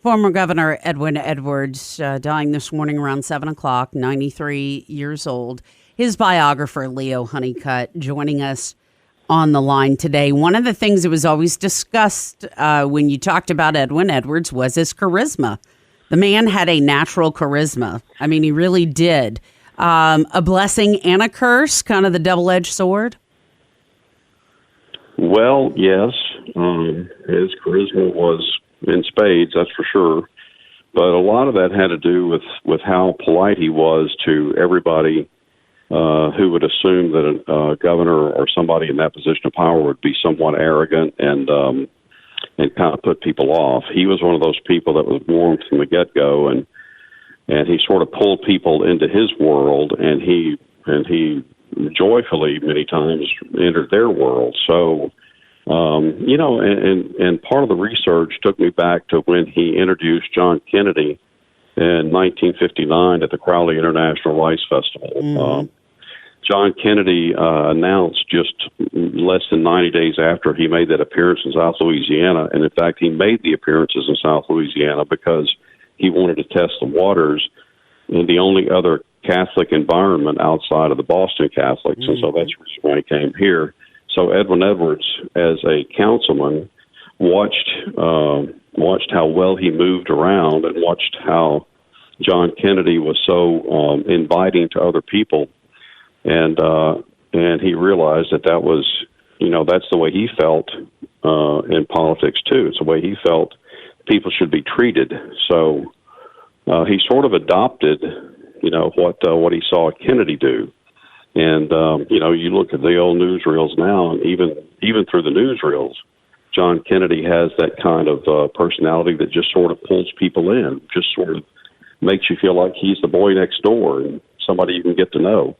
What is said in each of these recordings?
Former Governor Edwin Edwards dying this morning around 7 o'clock, 93 years old. His biographer, Leo Honeycutt, joining us on the line today. One of the things that was always discussed when you talked about Edwin Edwards was his charisma. The man had a natural charisma. I mean, he really did. A blessing and a curse, kind of the double-edged sword? Well, yes. His charisma was in spades, that's for sure. But a lot of that had to do with how polite he was to everybody who would assume that a governor or somebody in that position of power would be somewhat arrogant and kind of put people off. He was one of those people that was warm from the get-go, and he sort of pulled people into his world, and he joyfully many times entered their world. So, and part of the research took me back to when he introduced John Kennedy in 1959 at the Crowley International Rice Festival. Mm-hmm. John Kennedy announced just less than 90 days after he made that appearance in South Louisiana, and in fact, he made the appearances in South Louisiana because he wanted to test the waters in the only other Catholic environment outside of the Boston Catholics, mm-hmm. and so that's why he came here. So Edwin Edwards, as a councilman, watched how well he moved around and watched how John Kennedy was so inviting to other people, and he realized that was, that's the way he felt in politics too. It's the way he felt people should be treated. So he sort of adopted, what he saw Kennedy do. And, you look at the old newsreels now, and even through the newsreels, John Kennedy has that kind of personality that just sort of pulls people in, just sort of makes you feel like he's the boy next door and somebody you can get to know.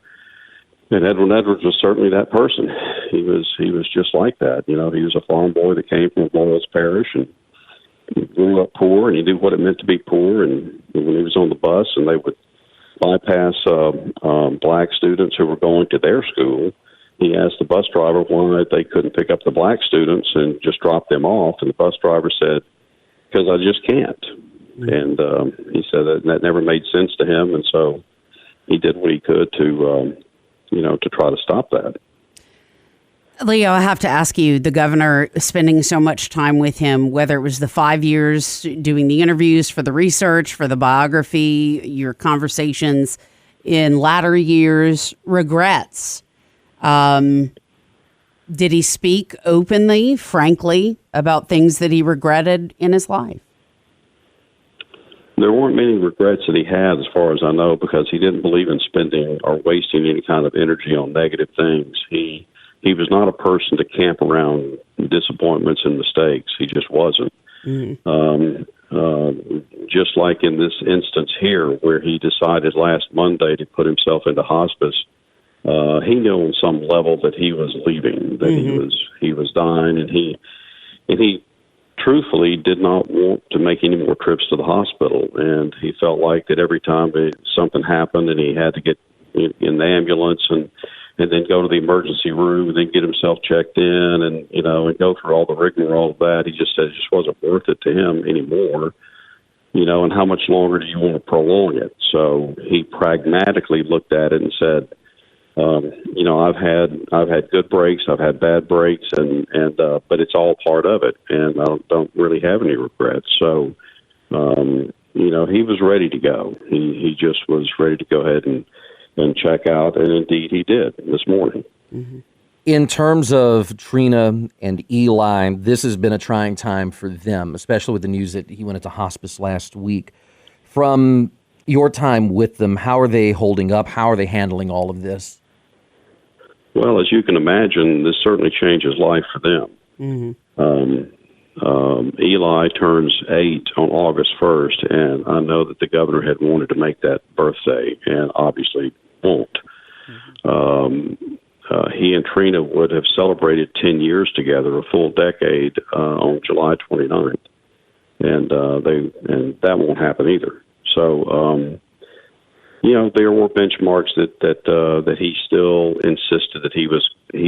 And Edwin Edwards was certainly that person. He was just like that. He was a farm boy that came from Laurel's Parish and he grew up poor, and he knew what it meant to be poor. And when he was on the bus and they would bypass black students who were going to their school, he asked the bus driver why they couldn't pick up the black students and just drop them off. And the bus driver said, because I just can't. And he said that never made sense to him. And so he did what he could to try to stop that. Leo, I have to ask you, the governor spending so much time with him, whether it was the 5 years doing the interviews for the research, for the biography, your conversations in latter years, regrets. Did he speak openly, frankly, about things that he regretted in his life? There weren't many regrets that he had, as far as I know, because he didn't believe in spending or wasting any kind of energy on negative things. He was not a person to camp around disappointments and mistakes. He just wasn't. Mm-hmm. Just like in this instance here, where he decided last Monday to put himself into hospice, he knew on some level that he was leaving, that mm-hmm. he was dying, and he truthfully did not want to make any more trips to the hospital. And he felt like that every time something happened and he had to get in the ambulance and then go to the emergency room and then get himself checked in and go through all the rigmarole of that, he just said it just wasn't worth it to him anymore. And how much longer do you want to prolong it? So he pragmatically looked at it and said, I've had good breaks, I've had bad breaks, and but it's all part of it, and I don't really have any regrets. So, he was ready to go. He just was ready to go ahead and check out, and indeed he did this morning. Mm-hmm. In terms of Trina and Eli, this has been a trying time for them, especially with the news that he went into hospice last week. From your time with them, how are they holding up? How are they handling all of this? Well, as you can imagine, this certainly changes life for them. Mm-hmm. Eli turns 8 on August 1st, and I know that the governor had wanted to make that birthday, and obviously won't. Mm-hmm. He and Trina would have celebrated 10 years together, a full decade, on July 29th, and that won't happen either. So, there were benchmarks that he still insisted that he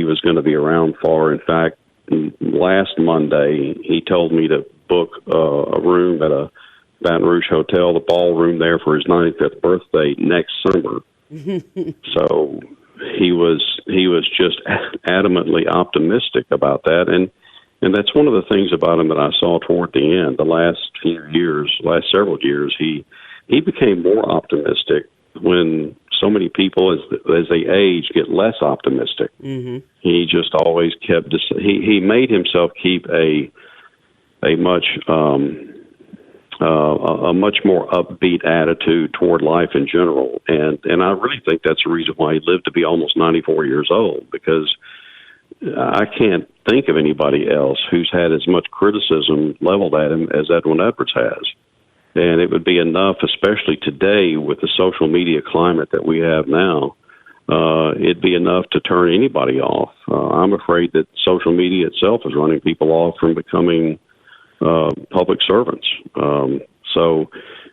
was going to be around for. In fact, last Monday he told me to book a room at a Baton Rouge Hotel, the ballroom there for his 95th birthday next summer. So he was just adamantly optimistic about that, and that's one of the things about him that I saw toward the end. The last several years, he became more optimistic when so many people, as they age, get less optimistic. Mm-hmm. He just always kept. He made himself keep a much more upbeat attitude toward life in general, and I really think that's the reason why he lived to be almost 94 years old, because I can't think of anybody else who's had as much criticism leveled at him as Edwin Edwards has. And it would be enough, especially today with the social media climate that we have now, it'd be enough to turn anybody off. I'm afraid that social media itself is running people off from becoming public servants. So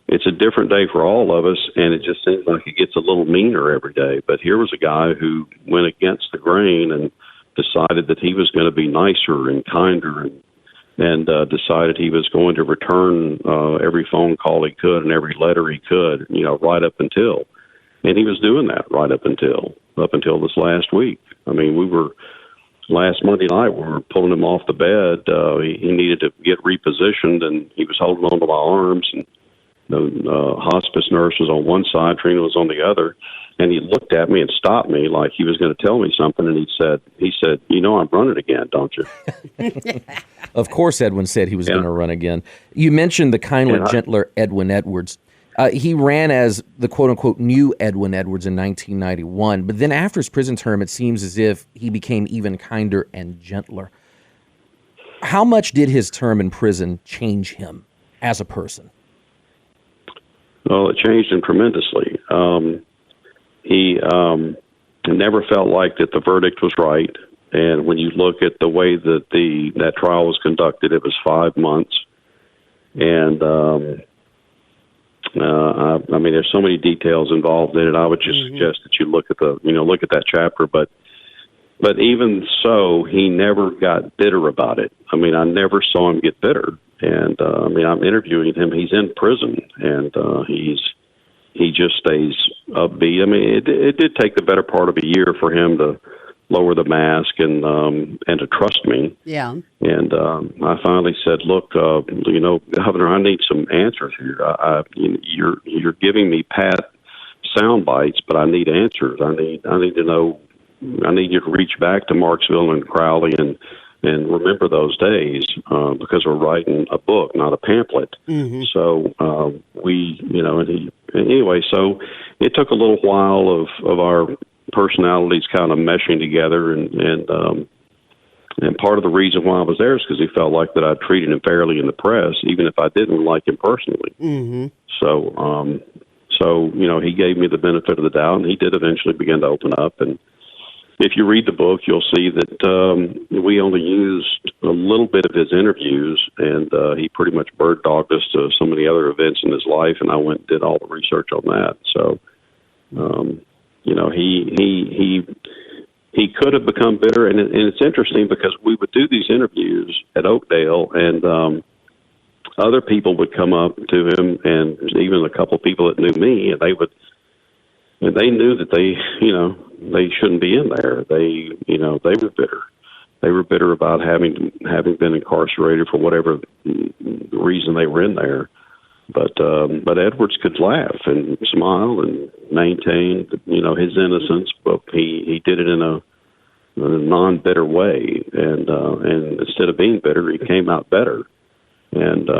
it's a different day for all of us, and it just seems like it gets a little meaner every day. But here was a guy who went against the grain and decided that he was going to be nicer and kinder, and decided he was going to return every phone call he could and every letter he could, right up until. And he was doing that right up until this last week. I mean, last Monday night, we were pulling him off the bed. He needed to get repositioned, and he was holding on to my arms, and the hospice nurse was on one side, Trina was on the other, and he looked at me and stopped me like he was going to tell me something, and he said, I'm running again, don't you? Of course, Edwin said he was going to run again. You mentioned the kinder, gentler Edwin Edwards. He ran as the quote-unquote new Edwin Edwards in 1991, but then after his prison term, it seems as if he became even kinder and gentler. How much did his term in prison change him as a person? Well, it changed him tremendously. He never felt like that the verdict was right, and when you look at the way that that trial was conducted, it was 5 months, and I mean, there's so many details involved in it. I would just suggest that you look at that chapter. But even so, he never got bitter about it. I mean, I never saw him get bitter. And I'm interviewing him. He's in prison, and he just stays upbeat. I mean, it did take the better part of a year for him to lower the mask and to trust me. Yeah. And I finally said, "Look, Governor, I need some answers here. You're giving me pat sound bites, but I need answers. I need to know. I need you to reach back to Marksville and Crowley and remember those days because we're writing a book, not a pamphlet." Mm-hmm. So anyway, so it took a little while of our personalities kind of meshing together, and part of the reason why I was there is because he felt like that I treated him fairly in the press, even if I didn't like him personally. Mm-hmm. So he gave me the benefit of the doubt, and he did eventually begin to open up. And if you read the book, you'll see that we only used a little bit of his interviews, and he pretty much bird dogged us to some of the other events in his life, and I went and did all the research on that. So, he could have become bitter, and it's interesting because we would do these interviews at Oakdale, and other people would come up to him, and even a couple of people that knew me, and they knew that they shouldn't be in there. They were bitter. They were bitter about having been incarcerated for whatever reason they were in there. But Edwards could laugh and smile and maintain, his innocence, but he did it in a non-bitter way, and instead of being bitter, he came out better. And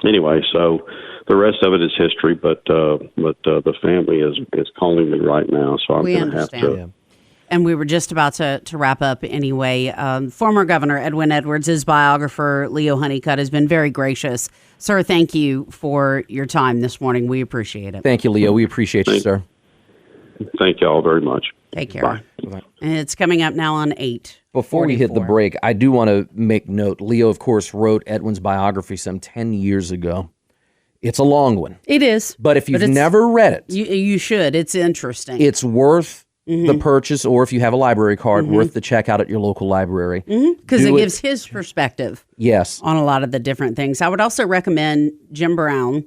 anyway, so the rest of it is history. But the family is calling me right now, so I'm going to have to. Yeah. And we were just about to wrap up anyway. Former Governor Edwin Edwards, his biographer, Leo Honeycutt, has been very gracious. Sir, thank you for your time this morning. We appreciate it. Thank you, Leo. We appreciate you, sir. Thank you all very much. Take care. Bye. And it's coming up now on 8. Before we hit the break, I do want to make note. Leo, of course, wrote Edwin's biography some 10 years ago. It's a long one. It is. But if you've never read it. You should. It's interesting. It's worth the purchase, or if you have a library card, worth the checkout at your local library. Because it gives his perspective Yes. on a lot of the different things. I would also recommend Jim Brown,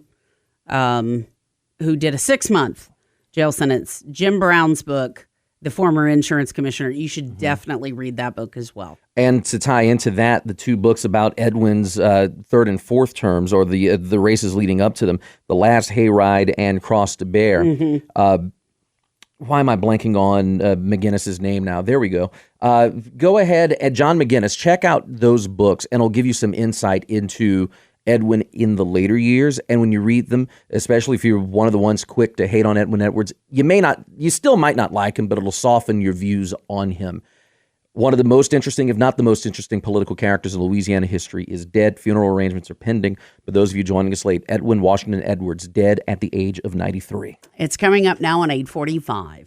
who did a 6-month jail sentence. Jim Brown's book, The Former Insurance Commissioner. You should definitely read that book as well. And to tie into that, the 2 books about Edwin's third and fourth terms, or the races leading up to them, The Last Hayride and Cross to Bear. Why am I blanking on McGinnis's name now? There we go. Go ahead, John McGinnis, check out those books, and it'll give you some insight into Edwin in the later years. And when you read them, especially if you're one of the ones quick to hate on Edwin Edwards, you still might not like him, but it'll soften your views on him. One of the most interesting, if not the most interesting, political characters in Louisiana history is dead. Funeral arrangements are pending. For those of you joining us late, Edwin Washington Edwards, dead at the age of 93. It's coming up now on 8:45.